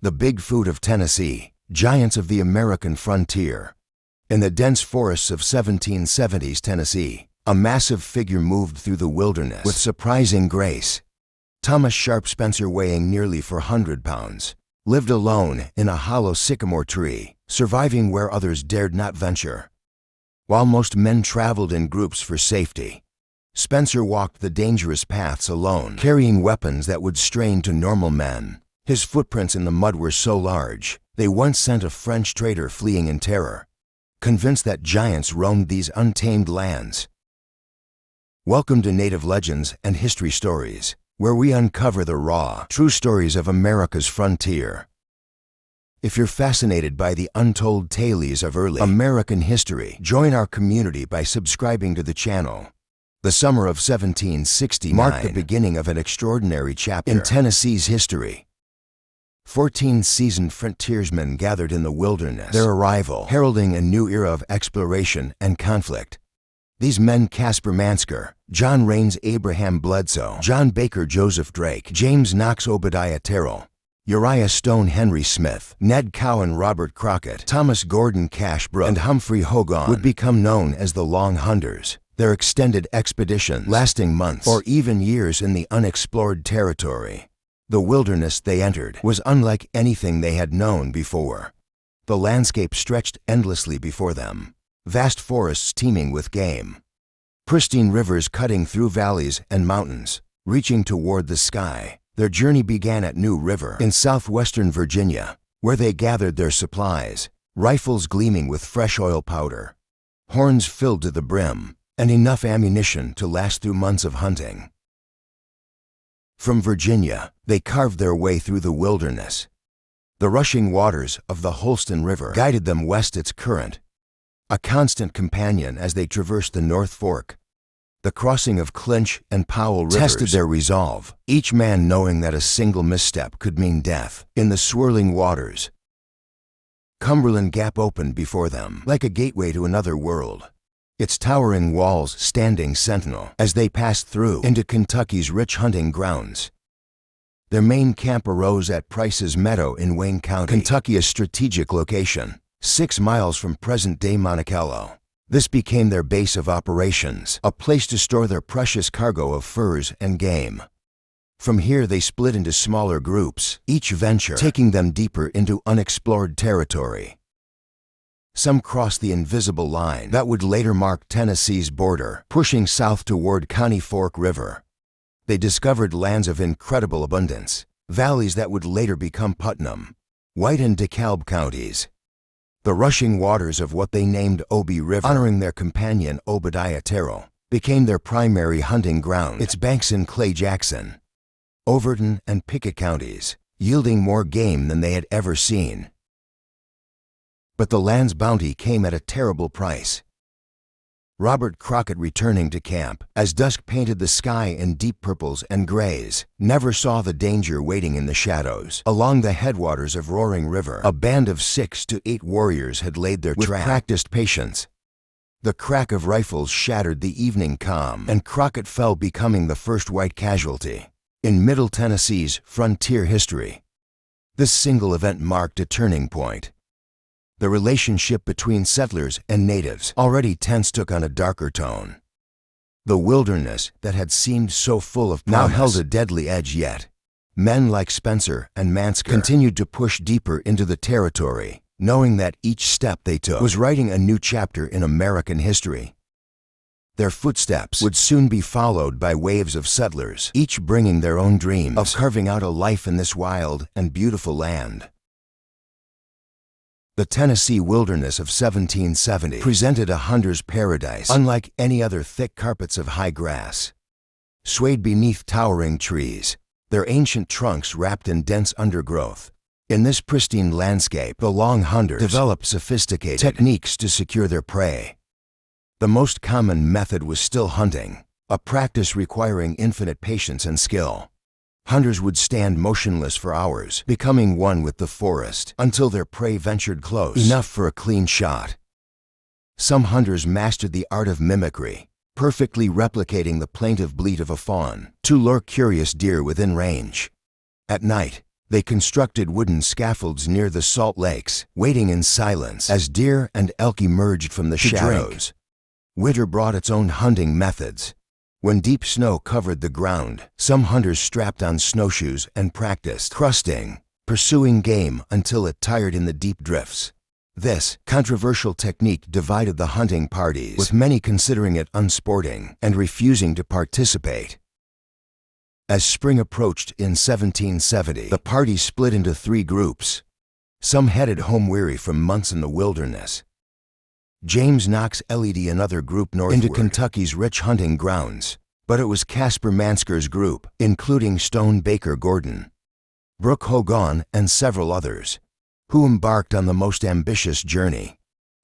The Bigfoot of Tennessee, giants of the American frontier. In the dense forests of 1770s Tennessee, a massive figure moved through the wilderness with surprising grace. Thomas Sharp Spencer, weighing nearly 400 pounds, lived alone in a hollow sycamore tree, surviving where others dared not venture. While most men traveled in groups for safety, Spencer walked the dangerous paths alone, carrying weapons that would strain to normal men. His footprints in the mud were so large, they once sent a French trader fleeing in terror, convinced that giants roamed these untamed lands. Welcome to Native Legends and History Stories, where we uncover the raw, true stories of America's frontier. If you're fascinated by the untold tales of early American history, join our community by subscribing to the channel. The summer of 1769 marked the beginning of an extraordinary chapter in Tennessee's history. 14 seasoned frontiersmen gathered in the wilderness, their arrival heralding a new era of exploration and conflict. These men: Caspar Mansker, John Rains, Abraham Bledsoe, John Baker, Joseph Drake, James Knox, Obadiah Terrell, Uriah Stone, Henry Smith, Ned Cowan, Robert Crockett, Thomas Gordon Cash Brooke, and Humphrey Hogan would become known as the Long Hunters. Their extended expeditions, lasting months or even years in the unexplored territory. The wilderness they entered was unlike anything they had known before. The landscape stretched endlessly before them, vast forests teeming with game, pristine rivers cutting through valleys and mountains, reaching toward the sky. Their journey began at New River in southwestern Virginia, where they gathered their supplies, rifles gleaming with fresh oil powder, horns filled to the brim, and enough ammunition to last through months of hunting. From Virginia, they carved their way through the wilderness. The rushing waters of the Holston River guided them west, its current, a constant companion as they traversed the North Fork. The crossing of Clinch and Powwow rivers tested their resolve, each man knowing that a single misstep could mean death. In the swirling waters, Cumberland Gap opened before them like a gateway to another world, its towering walls standing sentinel as they passed through into Kentucky's rich hunting grounds. Their main camp arose at Price's Meadow in Wayne County, Kentucky, a strategic location 6 miles from present-day Monticello. This became their base of operations, a place to store their precious cargo of furs and game. From here they split into smaller groups, each venture taking them deeper into unexplored territory. Some crossed the invisible line that would later mark Tennessee's border, pushing south toward Conny Fork River. They discovered lands of incredible abundance, valleys that would later become Putnam, White, and DeKalb counties. The rushing waters of what they named Obie River, honoring their companion Obadiah Terrell, became their primary hunting ground, its banks in Clay Jackson, Overton, and Pickett counties, yielding more game than they had ever seen. But the land's bounty came at a terrible price. Robert Crockett, returning to camp as dusk painted the sky in deep purples and grays, never saw the danger waiting in the shadows. Along the headwaters of Roaring River, a band of 6 to 8 warriors had laid their trap with practiced patience. The crack of rifles shattered the evening calm, and Crockett fell, becoming the first white casualty in Middle Tennessee's frontier history. This single event marked a turning point. The relationship between settlers and natives, already tense, took on a darker tone. The wilderness that had seemed so full of promise now held a deadly edge, yet men like Spencer and Mansker continued to push deeper into the territory, knowing that each step they took was writing a new chapter in American history. Their footsteps would soon be followed by waves of settlers, each bringing their own dreams of carving out a life in this wild and beautiful land. The Tennessee wilderness of 1770 presented a hunter's paradise unlike any other. Thick carpets of high grass swayed beneath towering trees, their ancient trunks wrapped in dense undergrowth. In this pristine landscape, the Long Hunters developed sophisticated techniques to secure their prey. The most common method was still hunting, a practice requiring infinite patience and skill. Hunters would stand motionless for hours, becoming one with the forest, until their prey ventured close enough for a clean shot. Some hunters mastered the art of mimicry, perfectly replicating the plaintive bleat of a fawn to lure curious deer within range. At night, They constructed wooden scaffolds near the salt lakes, waiting in silence as deer and elk emerged from the shadows. Winter brought its own hunting methods. When deep snow covered the ground, some hunters strapped on snowshoes and practiced crusting, pursuing game until it tired in the deep drifts. This controversial technique divided the hunting parties, with many considering it unsporting and refusing to participate. As spring approached in 1770, the party split into 3 groups. Some headed home weary from months in the wilderness. James Knox led another group northward into Kentucky's rich hunting grounds, but it was Caspar Mansker's group, including Stone Baker Gordon, Brooke Hogan, and several others, who embarked on the most ambitious journey,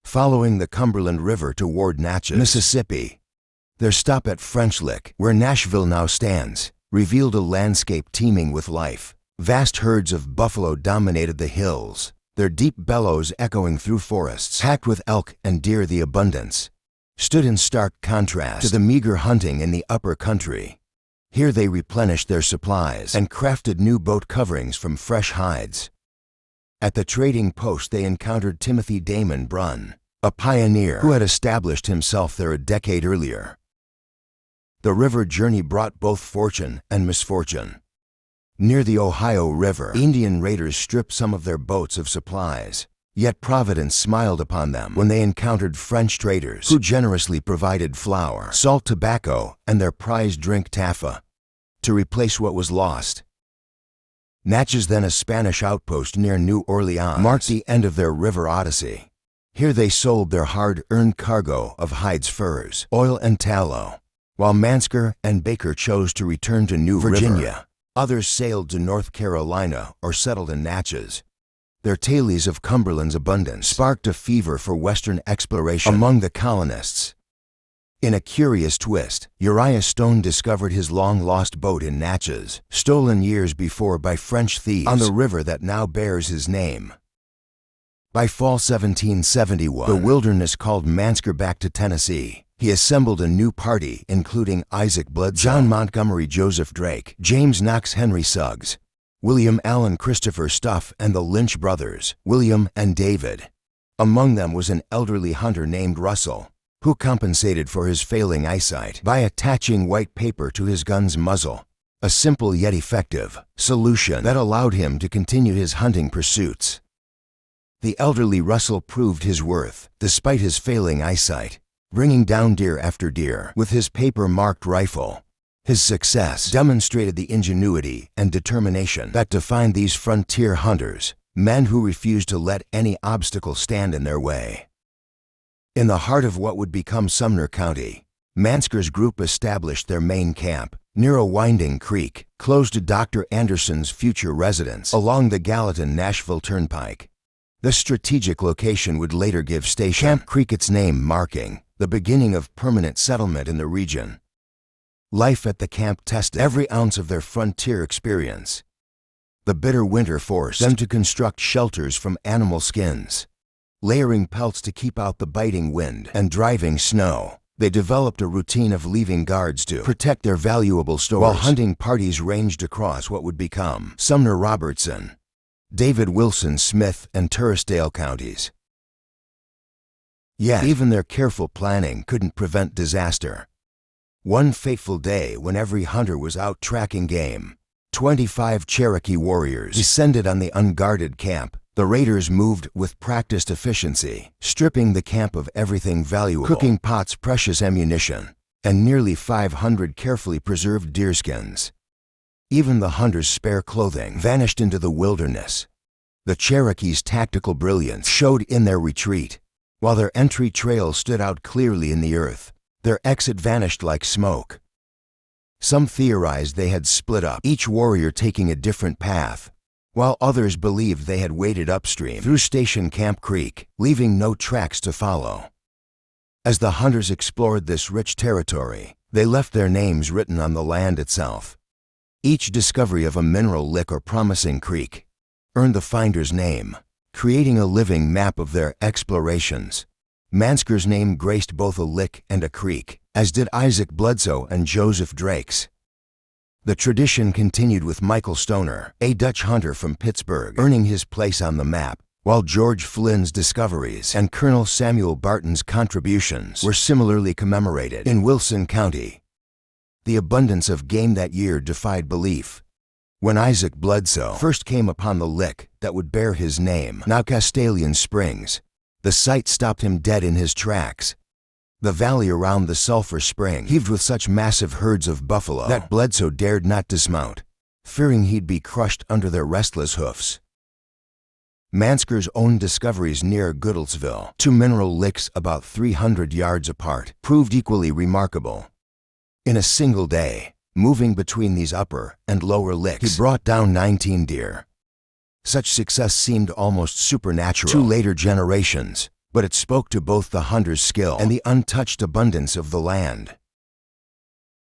following the Cumberland River toward Natchez, Mississippi. Their stop at French Lick, where Nashville now stands, revealed a landscape teeming with life. Vast herds of buffalo dominated the hills, their deep bellows echoing through forests packed with elk and deer. The abundance stood in stark contrast to the meager hunting in the upper country. Here they replenished their supplies and crafted new boat coverings from fresh hides. At the trading post they encountered Timothy Damon Brunn, a pioneer who had established himself there a decade earlier. The river journey brought both fortune and misfortune. Near the Ohio River, Indian raiders stripped some of their boats of supplies, yet Providence smiled upon them when they encountered French traders who generously provided flour, salt, tobacco, and their prized drink Taffa to replace what was lost. Natchez, then a Spanish outpost near New Orleans, marked the end of their river odyssey. Here they sold their hard-earned cargo of hides, furs, oil, and tallow, while Mansker and Baker chose to return to New Virginia. Others sailed to North Carolina or settled in Natchez. Their tales of Cumberland's abundance sparked a fever for Western exploration among the colonists. In a curious twist, Uriah Stone discovered his long-lost boat in Natchez, stolen years before by French thieves on the river that now bears his name. By fall 1771, the wilderness called Mansker back to Tennessee. He assembled a new party, including Isaac Bledsoe, John Montgomery, Joseph Drake, James Knox, Henry Suggs, William Allen, Christopher Stuff, and the Lynch brothers, William and David. Among them was an elderly hunter named Russell, who compensated for his failing eyesight by attaching white paper to his gun's muzzle, a simple yet effective solution that allowed him to continue his hunting pursuits. The elderly Russell proved his worth, despite his failing eyesight, bringing down deer after deer with his paper-marked rifle. His success demonstrated the ingenuity and determination that defined these frontier hunters, men who refused to let any obstacle stand in their way. In the heart of what would become Sumner County, Mansker's group established their main camp near a winding creek close to Dr. Anderson's future residence along the Gallatin-Nashville Turnpike. This strategic location would later give Station Camp Creek its name, marking the beginning of permanent settlement in the region. Life at the camp tested every ounce of their frontier experience. The bitter winter forced them to construct shelters from animal skins. Layering pelts to keep out the biting wind and driving snow, they developed a routine of leaving guards to protect their valuable stores, while hunting parties ranged across what would become Sumner Robertson, David Wilson Smith, and Turrisdale counties. Yet, even their careful planning couldn't prevent disaster. One fateful day, when every hunter was out tracking game, 25 Cherokee warriors descended on the unguarded camp. The raiders moved with practiced efficiency, stripping the camp of everything valuable: cooking pots, precious ammunition, and nearly 500 carefully preserved deerskins. Even the hunters' spare clothing vanished into the wilderness. The Cherokees' tactical brilliance showed in their retreat. While their entry trail stood out clearly in the earth, their exit vanished like smoke. Some theorized they had split up, each warrior taking a different path, while others believed they had waded upstream through Station Camp Creek, leaving no tracks to follow. As the hunters explored this rich territory, they left their names written on the land itself. Each discovery of a mineral lick or promising creek earned the finder's name, creating a living map of their explorations. Mansker's name graced both a lick and a creek, as did Isaac Bledsoe and Joseph Drake's. The tradition continued with Michael Stoner, a Dutch hunter from Pittsburgh, earning his place on the map, while George Flynn's discoveries and Colonel Samuel Barton's contributions were similarly commemorated in Wilson County. The abundance of game that year defied belief. When Isaac Bledsoe first came upon the lick that would bear his name, now Castalian Springs, the sight stopped him dead in his tracks. The valley around the Sulphur Spring heaved with such massive herds of buffalo that Bledsoe dared not dismount, fearing he'd be crushed under their restless hoofs. Mansker's own discoveries near Goodlettsville, 2 mineral licks about 300 yards apart, proved equally remarkable. In a single day, moving between these upper and lower licks, he brought down 19 deer. Such success seemed almost supernatural to later generations, but it spoke to both the hunter's skill and the untouched abundance of the land.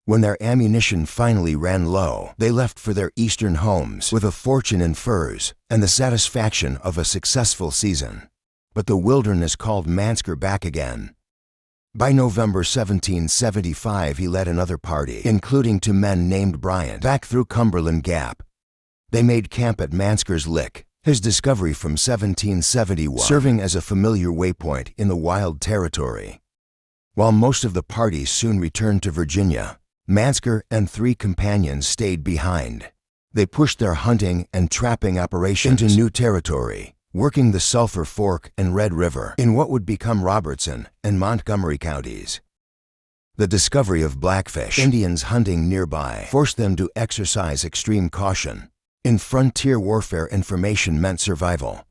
When their ammunition finally ran low, they left for their eastern homes with a fortune in furs and the satisfaction of a successful season. But the wilderness called Mansker back again. By November 1775, he led another party, including 2 men named Bryant, back through Cumberland Gap. They made camp at Mansker's Lick, his discovery from 1771, serving as a familiar waypoint in the wild territory. While most of the party soon returned to Virginia, Mansker and 3 companions stayed behind. They pushed their hunting and trapping operations into new territory, working the Sulphur Fork and Red River in what would become Robertson and Montgomery counties. The discovery of blackfish Indians hunting nearby forced them to exercise extreme caution. In frontier warfare, information meant survival.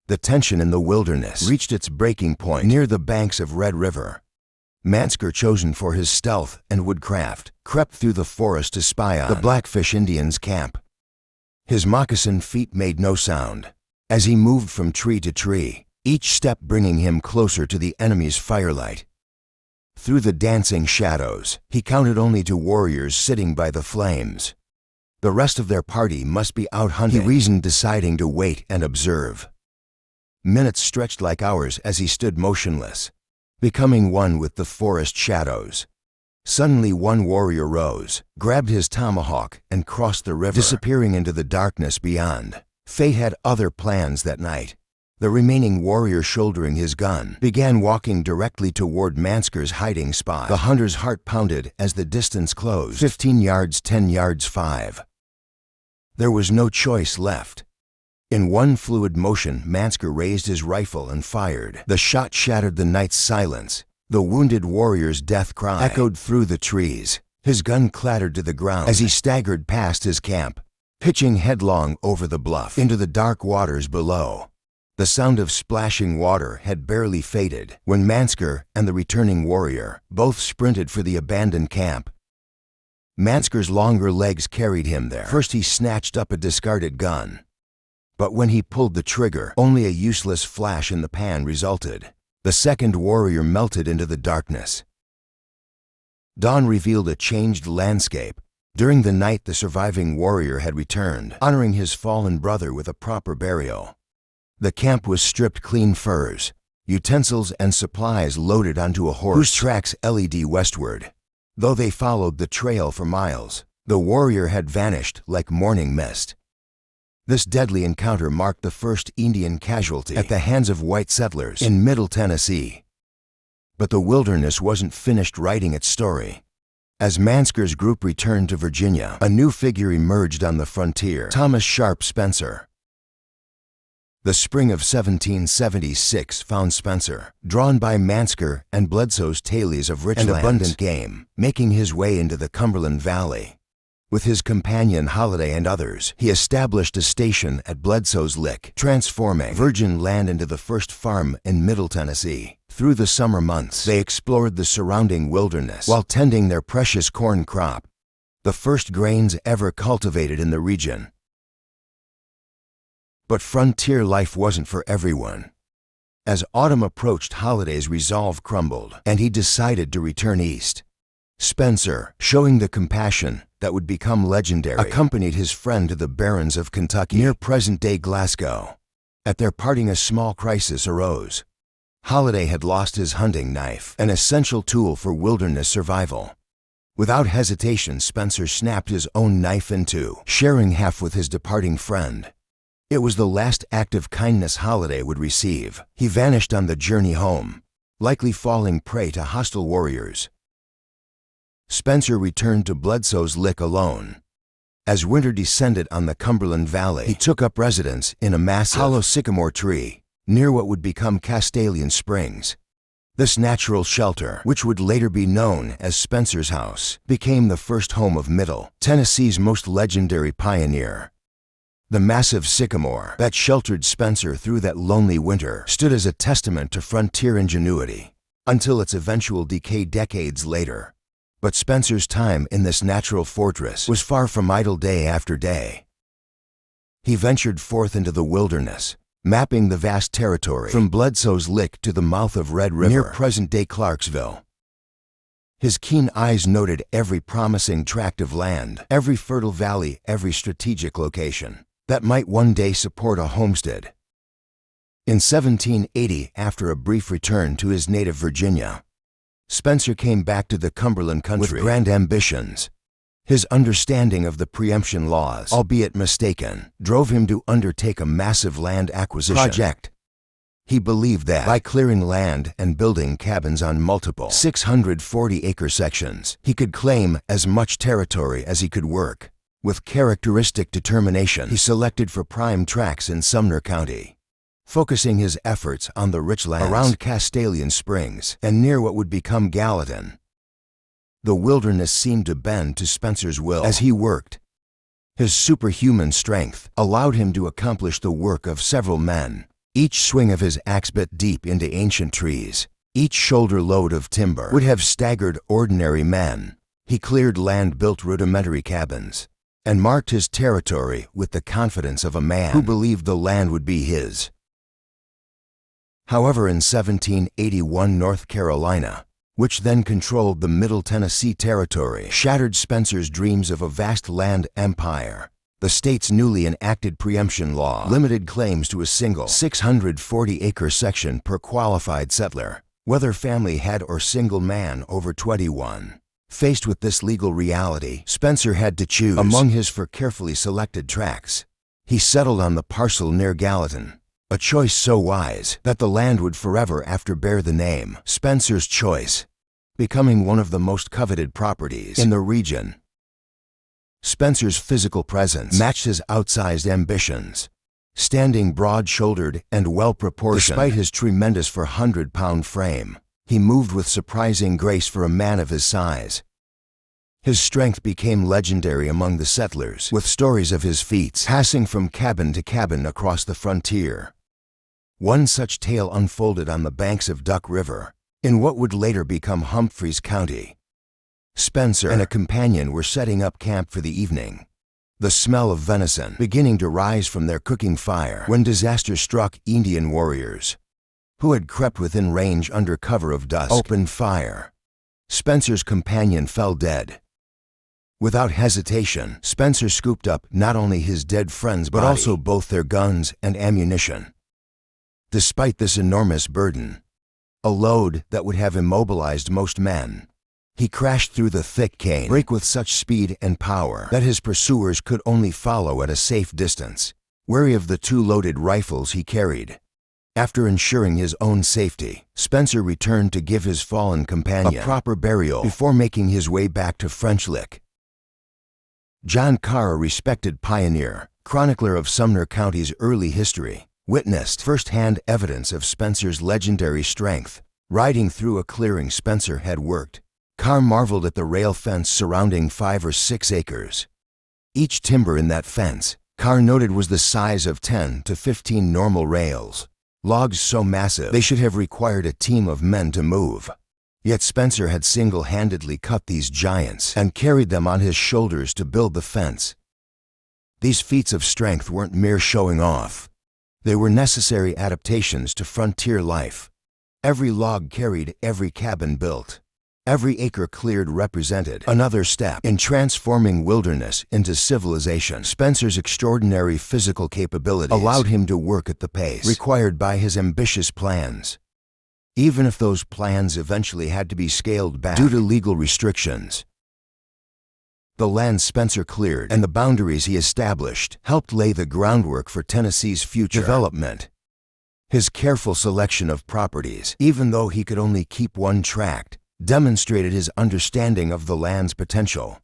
The tension in the wilderness reached its breaking point near the banks of Red River. Mansker, chosen for his stealth and woodcraft, crept through the forest to spy on the Blackfish Indians' camp. His moccasined feet made no sound as he moved from tree to tree, each step bringing him closer to the enemy's firelight. Through the dancing shadows, he counted only 2 warriors sitting by the flames. The rest of their party must be out hunting, he reasoned, deciding to wait and observe. Minutes stretched like hours as he stood motionless, becoming one with the forest shadows. Suddenly one warrior rose, grabbed his tomahawk, and crossed the river, disappearing into the darkness beyond. Fate had other plans that night. The remaining warrior, shouldering his gun, began walking directly toward Mansker's hiding spot. The hunter's heart pounded as the distance closed. 15 yards, 10 yards, 5. There was no choice left. In one fluid motion, Mansker raised his rifle and fired. The shot shattered the night's silence. The wounded warrior's death cry echoed through the trees. His gun clattered to the ground as he staggered past his camp, pitching headlong over the bluff into the dark waters below. The sound of splashing water had barely faded when Mansker and the returning warrior both sprinted for the abandoned camp. Mansker's longer legs carried him there. First he snatched up a discarded gun, but when he pulled the trigger, only a useless flash in the pan resulted. The second warrior melted into the darkness. Dawn revealed a changed landscape. During the night, the surviving warrior had returned, honoring his fallen brother with a proper burial. The camp was stripped clean, furs, utensils, and supplies loaded onto a horse whose tracks led westward. Though they followed the trail for miles, the warrior had vanished like morning mist. This deadly encounter marked the first Indian casualty at the hands of white settlers in Middle Tennessee. But the wilderness wasn't finished writing its story. As Mansker's group returned to Virginia, a new figure emerged on the frontier: Thomas Sharp Spencer. The spring of 1776 found Spencer, drawn by Mansker and Bledsoe's tales of rich and abundant game, making his way into the Cumberland Valley. With his companion Holiday and others, he established a station at Bledsoe's Lick, transforming virgin land into the first farm in Middle Tennessee. Through the summer months, they explored the surrounding wilderness while tending their precious corn crop, the first grains ever cultivated in the region. But frontier life wasn't for everyone. As autumn approached, Holiday's resolve crumbled, and he decided to return east. Spencer, showing the compassion that would become legendary, accompanied his friend to the Barrens of Kentucky, near present-day Glasgow. At their parting, a small crisis arose. Holiday had lost his hunting knife, an essential tool for wilderness survival. Without hesitation, Spencer snapped his own knife in two, sharing half with his departing friend. It was the last act of kindness Holiday would receive. He vanished on the journey home, likely falling prey to hostile warriors. Spencer returned to Bledsoe's Lick alone. As winter descended on the Cumberland Valley, he took up residence in a massive hollow sycamore tree near what would become Castalian Springs. This natural shelter, which would later be known as Spencer's House, became the first home of Middle Tennessee's most legendary pioneer. The massive sycamore that sheltered Spencer through that lonely winter stood as a testament to frontier ingenuity until its eventual decay decades later. But Spencer's time in this natural fortress was far from idle day after day. He ventured forth into the wilderness, mapping the vast territory from Bledsoe's Lick to the mouth of Red River near present-day Clarksville. His keen eyes noted every promising tract of land, every fertile valley, every strategic location that might one day support a homestead. In 1780, after a brief return to his native Virginia, Spencer came back to the Cumberland country with grand ambitions. His understanding of the preemption laws, albeit mistaken, drove him to undertake a massive land acquisition project. He believed that by clearing land and building cabins on multiple 640-acre sections, he could claim as much territory as he could work. With characteristic determination, he selected for prime tracts in Sumner County, focusing his efforts on the rich lands around Castalian Springs and near what would become Gallatin. The wilderness seemed to bend to Spencer's will as he worked. His superhuman strength allowed him to accomplish the work of several men. Each swing of his axe bit deep into ancient trees. Each shoulder load of timber would have staggered ordinary men. He cleared land, built rudimentary cabins, and marked his territory with the confidence of a man who believed the land would be his. However, in 1781, North Carolina, which then controlled the Middle Tennessee Territory, shattered Spencer's dreams of a vast land empire. The state's newly enacted preemption law limited claims to a single 640-acre section per qualified settler, whether family had or single man over 21. Faced with this legal reality, Spencer had to choose among his carefully selected tracts. He settled on the parcel near Gallatin, a choice so wise that the land would forever after bear the name Spencer's Choice, becoming one of the most coveted properties in the region. Spencer's physical presence matched his outsized ambitions. Standing broad-shouldered and well-proportioned despite his tremendous 400-pound frame, he moved with surprising grace for a man of his size. His strength became legendary among the settlers, with stories of his feats passing from cabin to cabin across the frontier. One such tale unfolded on the banks of Duck River, in what would later become Humphreys County. Spencer and a companion were setting up camp for the evening, the smell of venison beginning to rise from their cooking fire, when disaster struck. Indian warriors, who had crept within range under cover of dusk, opened fire. Spencer's companion fell dead. Without hesitation, Spencer scooped up not only his dead friend's body, but also both their guns and ammunition. Despite this enormous burden, a load that would have immobilized most men, he crashed through the thick canebrake with such speed and power that his pursuers could only follow at a safe distance, wary of the two loaded rifles he carried. After ensuring his own safety, Spencer returned to give his fallen companion a proper burial before making his way back to French Lick. John Carr, a respected pioneer, chronicler of Sumner County's early history, witnessed first-hand evidence of Spencer's legendary strength. Riding through a clearing Spencer had worked, Carr marveled at the rail fence surrounding 5 or 6 acres. Each timber in that fence, Carr noted, was the size of 10 to 15 normal rails, logs so massive they should have required a team of men to move. Yet Spencer had single-handedly cut these giants and carried them on his shoulders to build the fence. These feats of strength weren't mere showing off. They were necessary adaptations to frontier life. Every log carried, every cabin built, every acre cleared represented another step in transforming wilderness into civilization. Spencer's extraordinary physical capabilities allowed him to work at the pace required by his ambitious plans, even if those plans eventually had to be scaled back due to legal restrictions. The land Spencer cleared and the boundaries he established helped lay the groundwork for Tennessee's future development. His careful selection of properties, even though he could only keep one tract, demonstrated his understanding of the land's potential.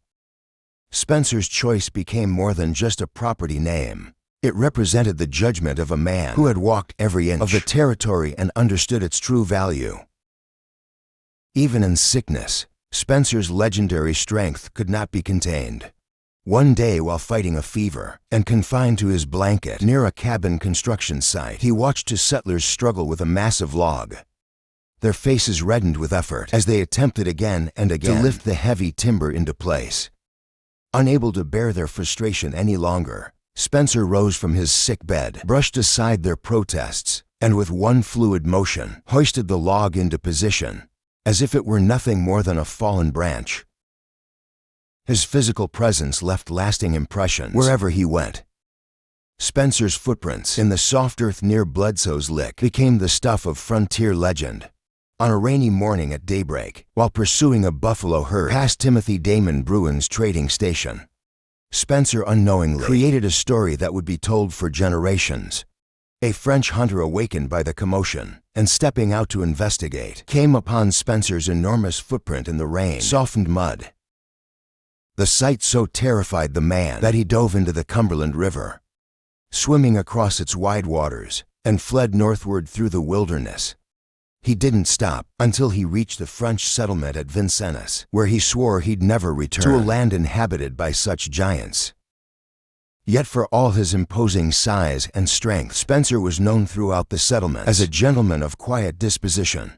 Spencer's choice became more than just a property name. It represented the judgment of a man who had walked every inch of the territory and understood its true value. Even in sickness, Spencer's legendary strength could not be contained. One day, while fighting a fever and confined to his blanket near a cabin construction site, he watched his settlers struggle with a massive log. Their faces reddened with effort as they attempted again and again to lift the heavy timber into place. Unable to bear their frustration any longer, Spencer rose from his sick bed, brushed aside their protests, and with one fluid motion, hoisted the log into position, as if it were nothing more than a fallen branch. His physical presence left lasting impressions wherever he went. Spencer's footprints in the soft earth near Bledsoe's Lick became the stuff of frontier legend. On a rainy morning at daybreak, while pursuing a buffalo herd past Timothy Damon Bruin's trading station, Spencer unknowingly created a story that would be told for generations. A French hunter, awakened by the commotion and stepping out to investigate, came upon Spencer's enormous footprint in the rain-softened mud. The sight so terrified the man that he dove into the Cumberland River, swimming across its wide waters, and fled northward through the wilderness. He didn't stop until he reached the French settlement at Vincennes, where he swore he'd never return to a land inhabited by such giants. Yet for all his imposing size and strength, Spencer was known throughout the settlement as a gentleman of quiet disposition.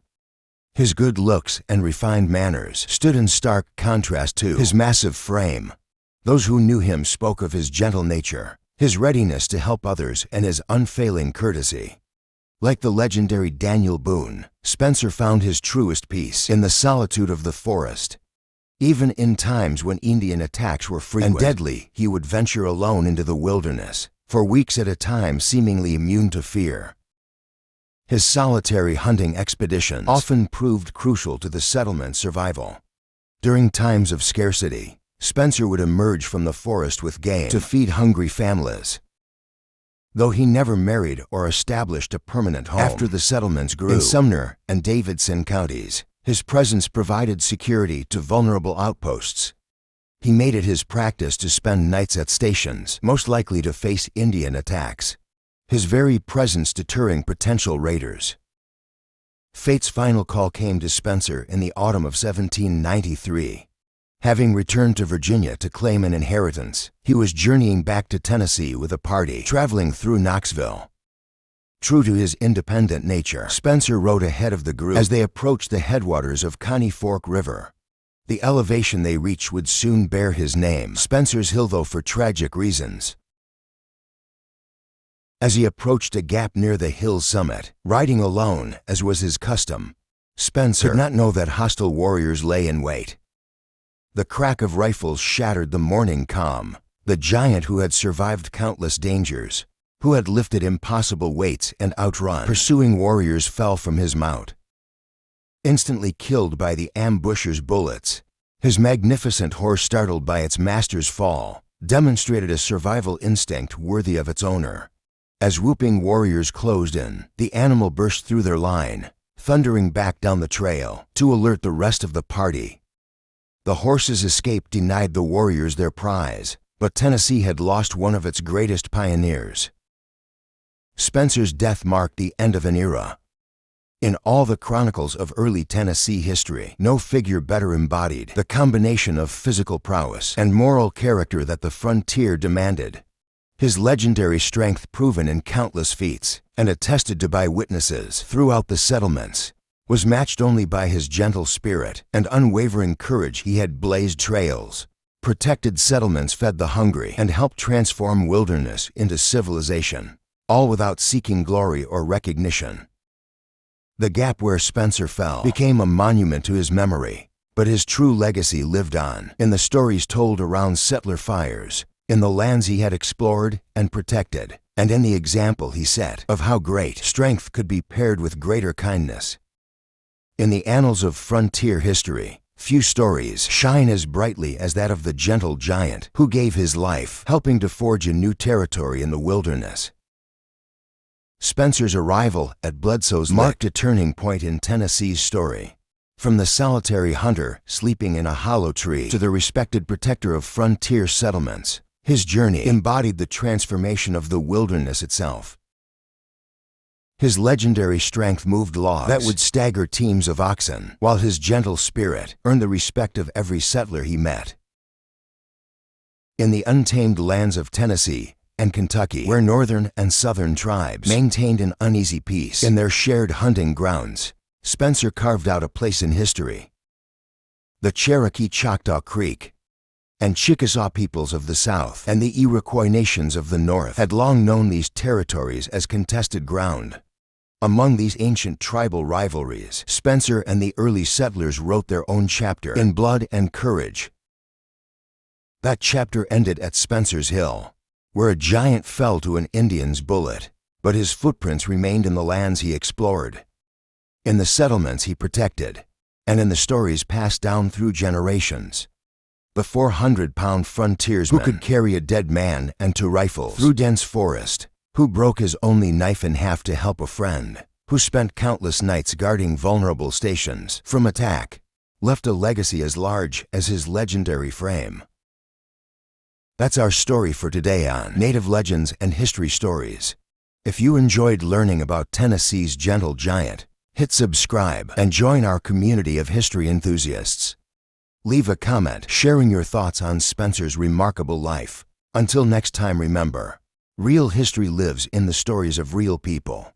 His good looks and refined manners stood in stark contrast to his massive frame. Those who knew him spoke of his gentle nature, his readiness to help others, and his unfailing courtesy. Like the legendary Daniel Boone, Spencer found his truest peace in the solitude of the forest. Even in times when Indian attacks were frequent and deadly, he would venture alone into the wilderness, for weeks at a time, seemingly immune to fear. His solitary hunting expeditions often proved crucial to the settlement's survival. During times of scarcity, Spencer would emerge from the forest with game to feed hungry families. Though he never married or established a permanent home after the settlements grew in Sumner and Davidson counties, his presence provided security to vulnerable outposts. He made it his practice to spend nights at stations most likely to face Indian attacks, his very presence deterring potential raiders. Fate's final call came to Spencer in the autumn of 1793. Having returned to Virginia to claim an inheritance, he was journeying back to Tennessee with a party traveling through Knoxville. True to his independent nature, Spencer rode ahead of the group as they approached the headwaters of Coney Fork River. The elevation they reached would soon bear his name, Spencer's Hill, though for tragic reasons. As he approached a gap near the hill's summit, riding alone, as was his custom, Spencer did not know that hostile warriors lay in wait. The crack of rifles shattered the morning calm. The giant who had survived countless dangers, who had lifted impossible weights and outrun pursuing warriors, fell from his mount. Instantly killed by the ambusher's bullets, his magnificent horse, startled by its master's fall, demonstrated a survival instinct worthy of its owner. As whooping warriors closed in, the animal burst through their line, thundering back down the trail to alert the rest of the party. The horse's escape denied the warriors their prize, but Tennessee had lost one of its greatest pioneers. Spencer's death marked the end of an era. In all the chronicles of early Tennessee history, no figure better embodied the combination of physical prowess and moral character that the frontier demanded. His legendary strength, proven in countless feats and attested to by witnesses throughout the settlements, was matched only by his gentle spirit and unwavering courage. He had blazed trails, protected settlements, fed the hungry, and helped transform wilderness into civilization, all without seeking glory or recognition. The gap where Spencer fell became a monument to his memory, but his true legacy lived on in the stories told around settler fires, in the lands he had explored and protected, and in the example he set of how great strength could be paired with greater kindness. In the annals of frontier history, Few stories shine as brightly as that of the gentle giant who gave his life, helping to forge a new territory in the wilderness. Spencer's arrival at Bledsoe's marked a turning point in Tennessee's story. From the solitary hunter sleeping in a hollow tree to the respected protector of frontier settlements, his journey embodied the transformation of the wilderness itself. His legendary strength moved logs that would stagger teams of oxen, while his gentle spirit earned the respect of every settler he met. In the untamed lands of Tennessee and Kentucky, where northern and southern tribes maintained an uneasy peace in their shared hunting grounds, Spencer carved out a place in history. The Cherokee Choctaw Creek and Chickasaw peoples of the South and the Iroquois nations of the North had long known these territories as contested ground. Among these ancient tribal rivalries, Spencer and the early settlers wrote their own chapter in blood and courage. That chapter ended at Spencer's Hill, where a giant fell to an Indian's bullet, but his footprints remained in the lands he explored, in the settlements he protected, and in the stories passed down through generations. The 400-pound frontiersman who could carry a dead man and two rifles through dense forest, who broke his only knife in half to help a friend, who spent countless nights guarding vulnerable stations from attack, left a legacy as large as his legendary frame. That's our story for today on Native Legends and History Stories. If you enjoyed learning about Tennessee's gentle giant, hit subscribe and join our community of history enthusiasts. Leave a comment sharing your thoughts on Spencer's remarkable life. Until next time, remember, real history lives in the stories of real people.